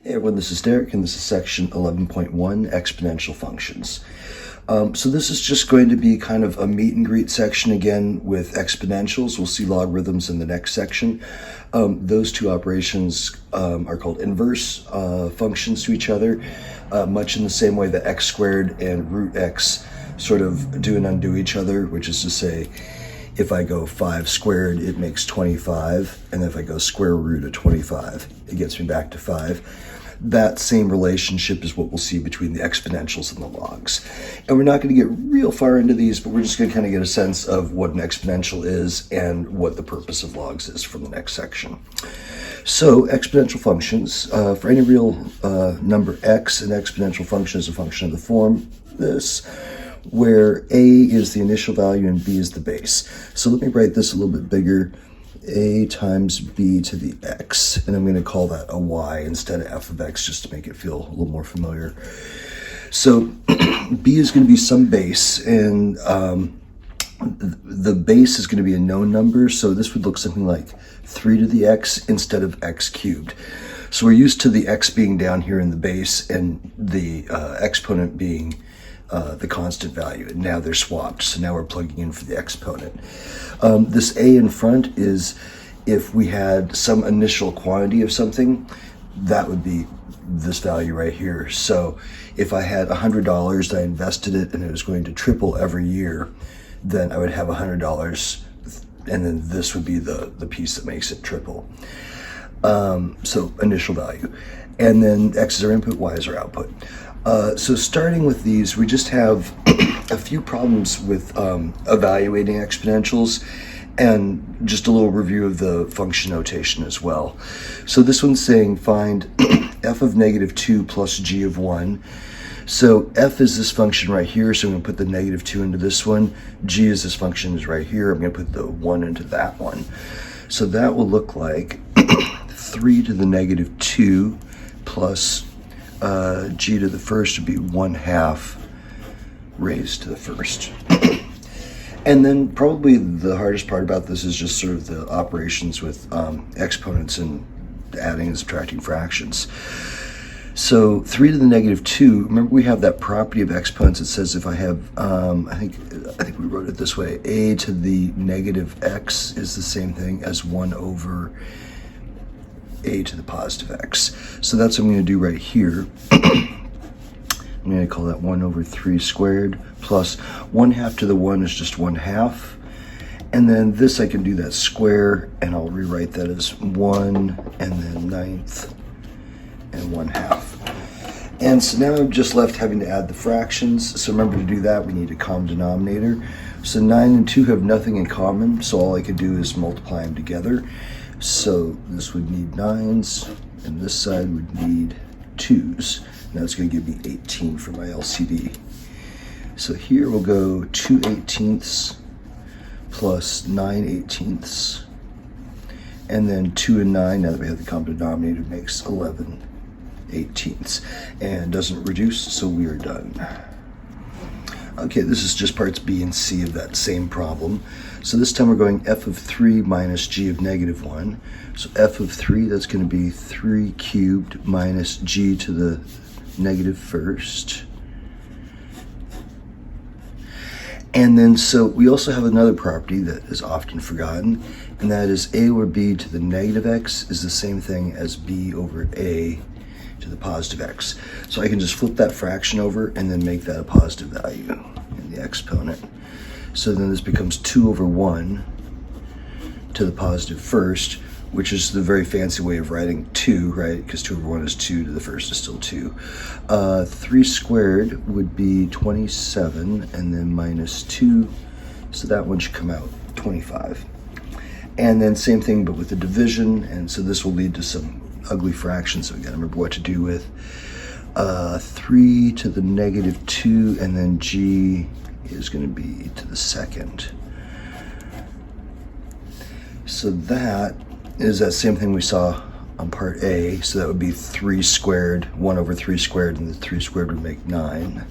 Hey everyone, this is Derek, and this is section 11.1, exponential functions. So this is just going to be kind of a meet and greet section again with exponentials. We'll see logarithms in the next section. Those two operations are called inverse functions to each other, much in the same way that x squared and root x sort of do and undo each other, which is to say, if I go 5 squared, it makes 25, and if I go square root of 25, it gets me back to 5. That same relationship is what we'll see between the exponentials and the logs. And we're not going to get real far into these, but we're just going to kind of get a sense of what an exponential is and what the purpose of logs is from the next section. So exponential functions, for any real number x, an exponential function is a function of the form this, where a is the initial value and b is the base. So let me write this a little bit bigger. A times b to the x, and I'm going to call that a y instead of f of x just to make it feel a little more familiar. So b is going to be some base, and the base is going to be a known number, so this would look something like 3 to the x instead of x cubed. So we're used to the x being down here in the base and the exponent being the constant value, and now they're swapped, so now we're plugging in for the exponent. This a in front is if we had some initial quantity of something, that would be this value right here. So if I had $100, I invested it and it was going to triple every year, then I would have $100, and then this would be the piece that makes it triple. So initial value, and then x is our input, y is our output. So starting with these, we just have a few problems with evaluating exponentials, and just a little review of the function notation as well. So this one's saying find f of -2 plus g of 1. So f is this function right here, so I'm going to put the -2 into this one. G is this function is right here. I'm going to put the 1 into that one. So that will look like 3 to the -2 plus g to the first would be 1/2 raised to the first. And then probably the hardest part about this is just sort of the operations with exponents and adding and subtracting fractions. So 3 to the -2, remember we have that property of exponents that says if I have, I think we wrote it this way, a to the -x is the same thing as 1 over a to the positive x. So that's what I'm going to do right here. I'm going to call that 1 over 3 squared plus 1/2 to the 1 is just 1/2. And then this I can do that square, and I'll rewrite that as 1 and then 9th and 1/2. And so now I'm just left having to add the fractions. So remember, to do that we need a common denominator. So 9 and 2 have nothing in common, so all I could do is multiply them together. So this would need 9s, and this side would need 2s. Now it's going to give me 18 for my LCD. So here we'll go 2/18 plus 9/18, and then 2 and 9, now that we have the common denominator, makes 11/18, and doesn't reduce, so we are done. Okay, this is just parts B and C of that same problem. So this time we're going f of 3 minus g of -1. So f of 3, that's going to be 3 cubed minus g to the -1st. And then so we also have another property that is often forgotten, and that is a over b to the -x is the same thing as b over a to the positive x. So I can just flip that fraction over and then make that a positive value in the exponent. So then this becomes 2 over 1 to the positive first, which is the very fancy way of writing 2, right? Because 2 over 1 is 2 to the first is still 2. 3 squared would be 27, and then minus 2, so that one should come out 25. And then same thing, but with the division, and so this will lead to some ugly fractions, so we gotta remember what to do with. 3 to the -2, and then g is going to be to the second. So that is that same thing we saw on part A, so that would be 3 squared, 1 over 3 squared, and the 3 squared would make 9.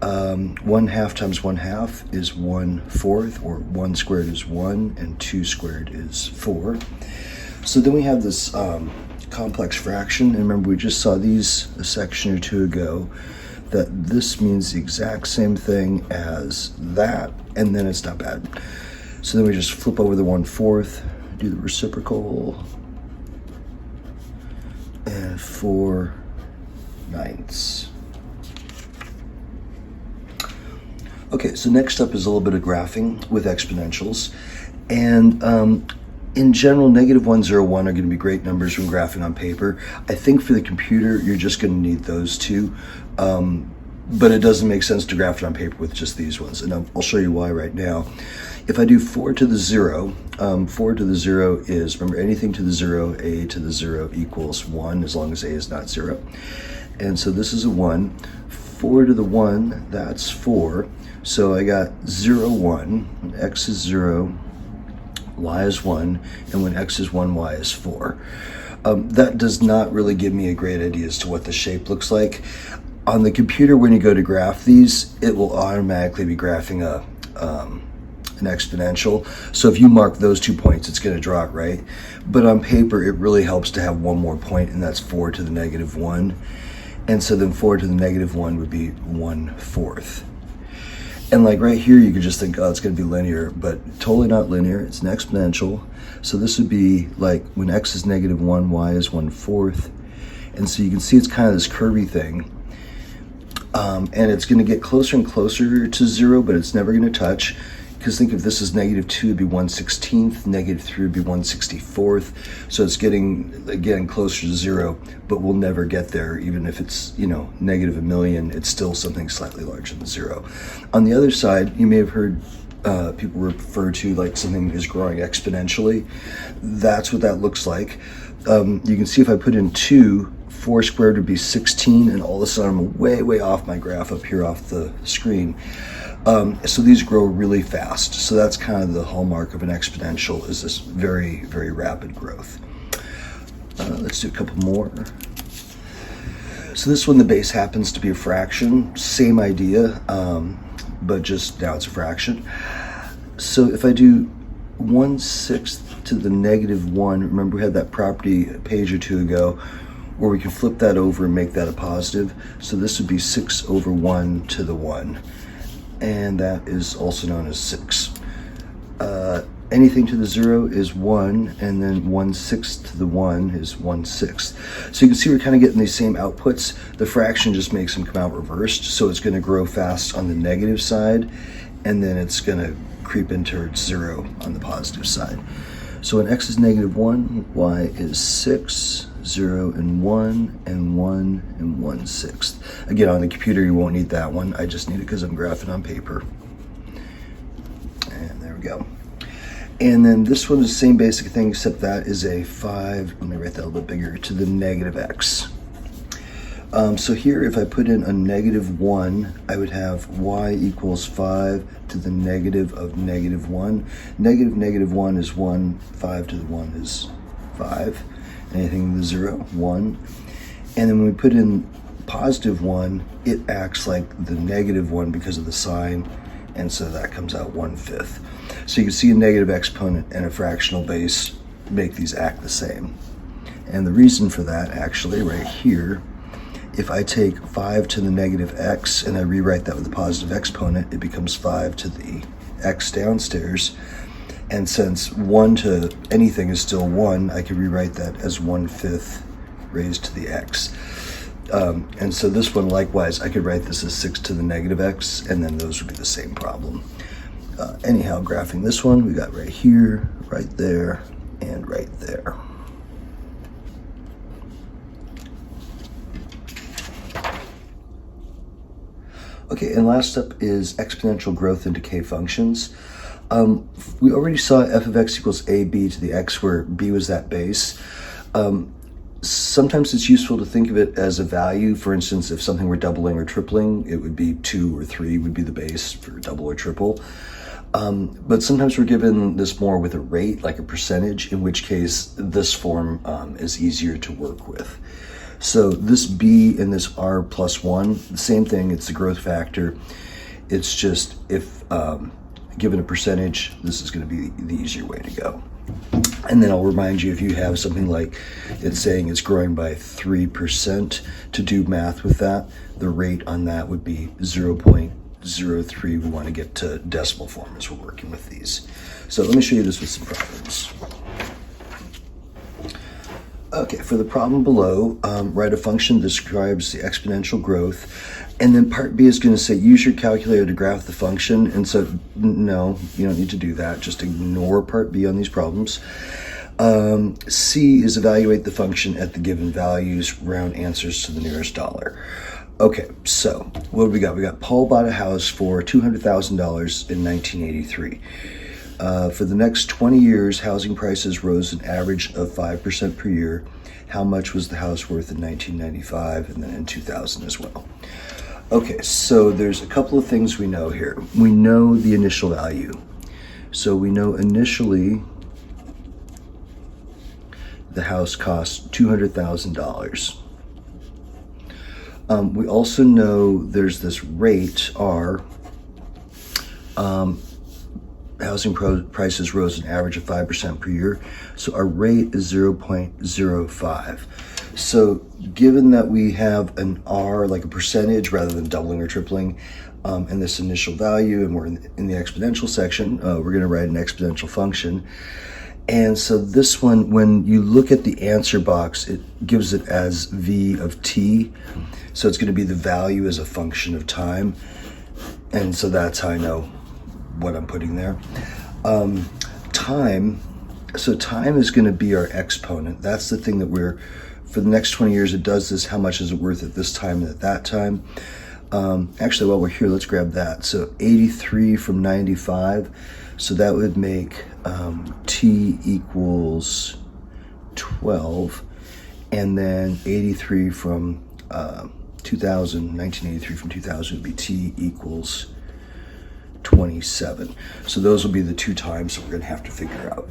1/2 times 1/2 is 1/4, or 1 squared is 1, and 2 squared is 4. So then we have this complex fraction. And remember, we just saw these a section or two ago, that this means the exact same thing as that, and then it's not bad. So then we just flip over the 1/4, do the reciprocal, and 4/9. Okay, so next up is a little bit of graphing with exponentials. And in general, -1, 0, 1 are going to be great numbers when graphing on paper. I think for the computer, you're just going to need those two. But it doesn't make sense to graph it on paper with just these ones. And I'll show you why right now. If I do 4 to the 0, 4 to the 0 is, remember, anything to the 0, a to the 0 equals 1, as long as a is not 0. And so this is a 1. 4 to the 1, that's 4. So I got 0, 1. When x is 0, y is 1. And when x is 1, y is 4. That does not really give me a great idea as to what the shape looks like. On the computer, when you go to graph these, it will automatically be graphing an exponential. So if you mark those 2 points, it's going to draw it right. But on paper, it really helps to have one more point, and that's 4 to the -1. And so then 4 to the -1 would be 1/4. And like right here, you could just think, oh, it's going to be linear, but totally not linear. It's an exponential. So this would be like when x is -1, y is 1/4. And so you can see it's kind of this curvy thing. And it's going to get closer and closer to 0, but it's never going to touch. Because think if this is -2, it'd be 1/16. -3 would be 1/64. So it's getting, again, closer to 0, but we'll never get there. Even if it's, -1,000,000, it's still something slightly larger than 0. On the other side, you may have heard people refer to like something is growing exponentially. That's what that looks like. You can see if I put in 2, 4 squared would be 16, and all of a sudden I'm way off my graph up here off the screen. So these grow really fast. So that's kind of the hallmark of an exponential, is this very, very rapid growth. Let's do a couple more. So this one, the base happens to be a fraction. Same idea, but just now it's a fraction. So if I do 1/6 to the -1, remember we had that property a page or two ago, where we can flip that over and make that a positive. So this would be 6/1 to the 1. And that is also known as 6. Anything to the 0 is 1, and then 1/6 to the 1 is 1/6. So you can see we're kind of getting these same outputs. The fraction just makes them come out reversed, so it's going to grow fast on the negative side, and then it's going to creep into 0 on the positive side. So when x is -1, y is 6, 0 and 1, and 1 and 1/6. Again, on the computer, you won't need that one. I just need it because I'm graphing on paper. And there we go. And then this one is the same basic thing, except that is a 5, let me write that a little bit bigger, to the -x. So here, if I put in a -1, I would have y equals 5 to the negative of -1. -1 is 1, 5 to the 1 is 5. Anything to the 0, 1. And then when we put in +1, it acts like the -1 because of the sign, and so that comes out 1/5. So you can see a negative exponent and a fractional base make these act the same. And the reason for that, actually, right here, if I take 5 to the -x and I rewrite that with a positive exponent, it becomes 5 to the x downstairs. And since 1 to anything is still 1, I can rewrite that as 1/5 raised to the x. And so this one, likewise, I could write this as 6 to the -x, and then those would be the same problem. Anyhow, graphing this one, we got right here, right there, and right there. Okay, and last up is exponential growth and decay functions. We already saw f of x equals ab to the x, where b was that base. Sometimes it's useful to think of it as a value. For instance, if something were doubling or tripling, it would be 2 or 3 would be the base for double or triple. But sometimes we're given this more with a rate, like a percentage, in which case this form is easier to work with. So this b and this r plus 1, the same thing, it's the growth factor. It's just if given a percentage, this is going to be the easier way to go. And then I'll remind you, if you have something like it's saying it's growing by 3%, to do math with that, the rate on that would be 0.03. We want to get to decimal form as we're working with these. So let me show you this with some problems. Okay, for the problem below, write a function that describes the exponential growth. And then part B is going to say, use your calculator to graph the function. And so, no, you don't need to do that. Just ignore part B on these problems. C is evaluate the function at the given values, round answers to the nearest dollar. Okay, so what do we got? We got Paul bought a house for $200,000 in 1983. For the next 20 years, housing prices rose an average of 5% per year. How much was the house worth in 1995 and then in 2000 as well? Okay, so there's a couple of things we know here. We know the initial value. So we know initially the house cost $200,000. We also know there's this rate, R. Housing prices rose an average of 5% per year. So our rate is 0.05. So given that we have an R, like a percentage, rather than doubling or tripling, and this initial value, and we're in the exponential section, we're going to write an exponential function. And so this one, when you look at the answer box, it gives it as V of t. So it's going to be the value as a function of time. And so that's how I know what I'm putting there. Time, so time is going to be our exponent. That's the thing that for the next 20 years, it does this. How much is it worth at this time and at that time? Actually, while we're here, let's grab that. So 83 from 95. So that would make t equals 12. And then 83 from 1983 from 2000 would be t equals 27. So those will be the two times that we're going to have to figure out.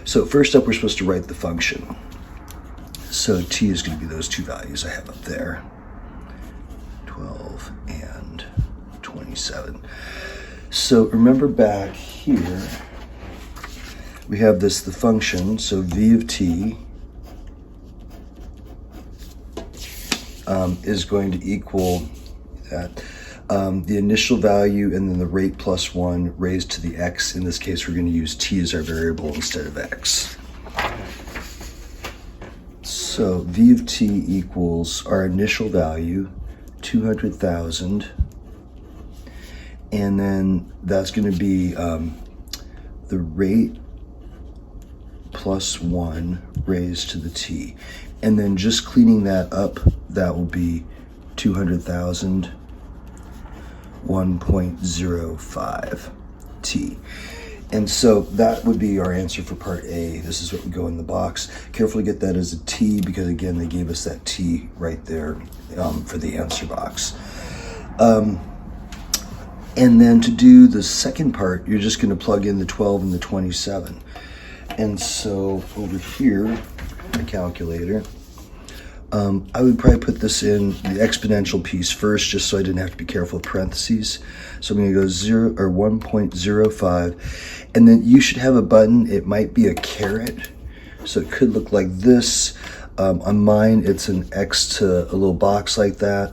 So first up, we're supposed to write the function. So t is going to be those two values I have up there, 12 and 27. So remember back here, we have the function, so v of t is going to equal that. The initial value and then the rate plus 1 raised to the x. In this case, we're going to use t as our variable instead of x. So v of t equals our initial value, 200,000. And then that's going to be the rate plus 1 raised to the t. And then just cleaning that up, that will be 200,000. 1.05 t. And so that would be our answer for part A. This is what would go in the box. Carefully get that as a t, because again, they gave us that t right there for the answer box. And then to do the second part, you're just going to plug in the 12 and the 27. And so over here, the calculator, I would probably put this in the exponential piece first, just so I didn't have to be careful with parentheses. So I'm going to go 1.05, and then you should have a button. It might be a caret, so it could look like this. On mine, it's an X to a little box like that,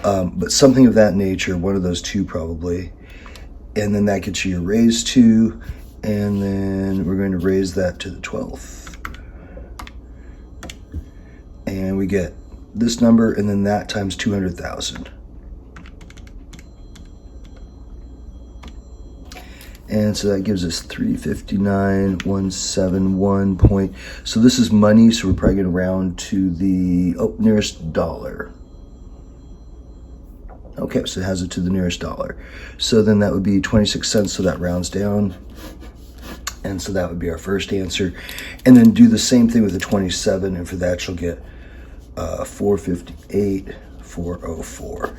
but something of that nature, one of those two probably. And then that gets you your raised to, and then we're going to raise that to the 12th. And we get this number, and then that times 200,000. And so that gives us 359,171 point. So this is money, so we're probably going to round to the nearest dollar. Okay, so it has it to the nearest dollar. So then that would be 26 cents, so that rounds down. And so that would be our first answer. And then do the same thing with the 27, and for that you'll get 458,404.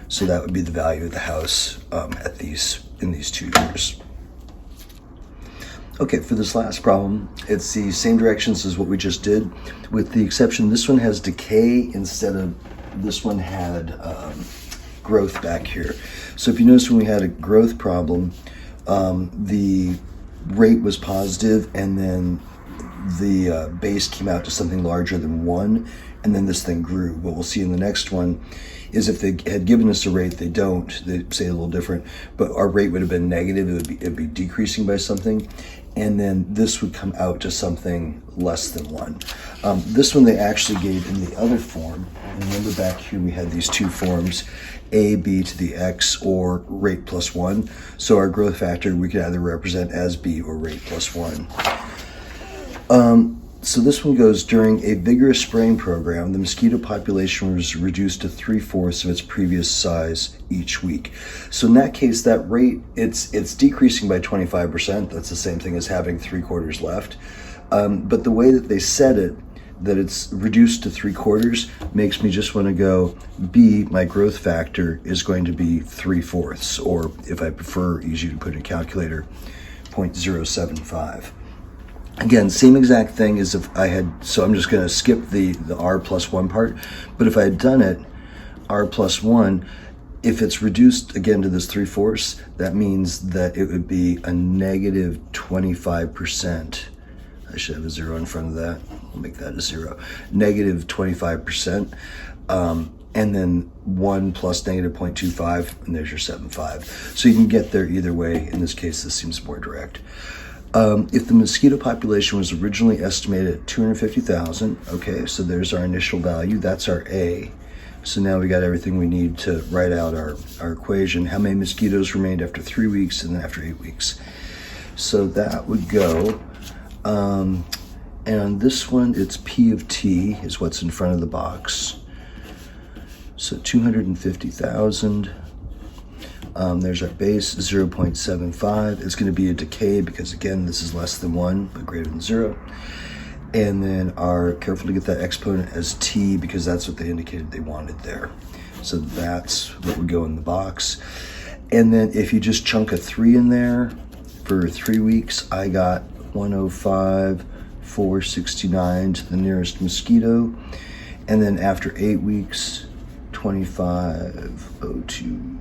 So that would be the value of the house in these 2 years. Okay, for this last problem, it's the same directions as what we just did, with the exception this one has decay instead of this one had growth back here. So if you notice, when we had a growth problem, the rate was positive, and then the base came out to something larger than 1, and then this thing grew. What we'll see in the next one is if they had given us a rate, they don't, they say a little different, but our rate would have been negative, it'd be decreasing by something, and then this would come out to something less than 1. This one they actually gave in the other form. And remember back here we had these two forms, a, b to the x, or rate plus 1. So our growth factor we could either represent as b or rate plus 1. So this one goes, during a vigorous spraying program, the mosquito population was reduced to 3/4 of its previous size each week. So in that case, that rate, it's decreasing by 25%. That's the same thing as having 3/4 left. But the way that they said it, that it's reduced to 3/4, makes me just want to go, B, my growth factor is going to be 3/4, or if I prefer, easy to put in a calculator, 0.075. Again, same exact thing as if I had, so I'm just going to skip the r plus 1 part, but if I had done it, r plus 1, if it's reduced again to this 3/4, that means that it would be a negative 25%. I should have a 0 in front of that. I'll make that a 0. Negative 25%. And then 1 plus negative 0.25, and there's your 7.5. So you can get there either way. In this case, this seems more direct. If the mosquito population was originally estimated at 250,000, okay, so there's our initial value. That's our A. So now we got everything we need to write out our equation. How many mosquitoes remained after 3 weeks and then after 8 weeks? So that would go, and on this one, it's P of T is what's in front of the box. So 250,000. There's our base, 0.75. It's going to be a decay because, again, this is less than 1, but greater than 0. And then careful to get that exponent as t because that's what they indicated they wanted there. So that's what would go in the box. And then if you just chunk a 3 in there for 3 weeks, I got 105,469 to the nearest mosquito. And then after 8 weeks, 25,028.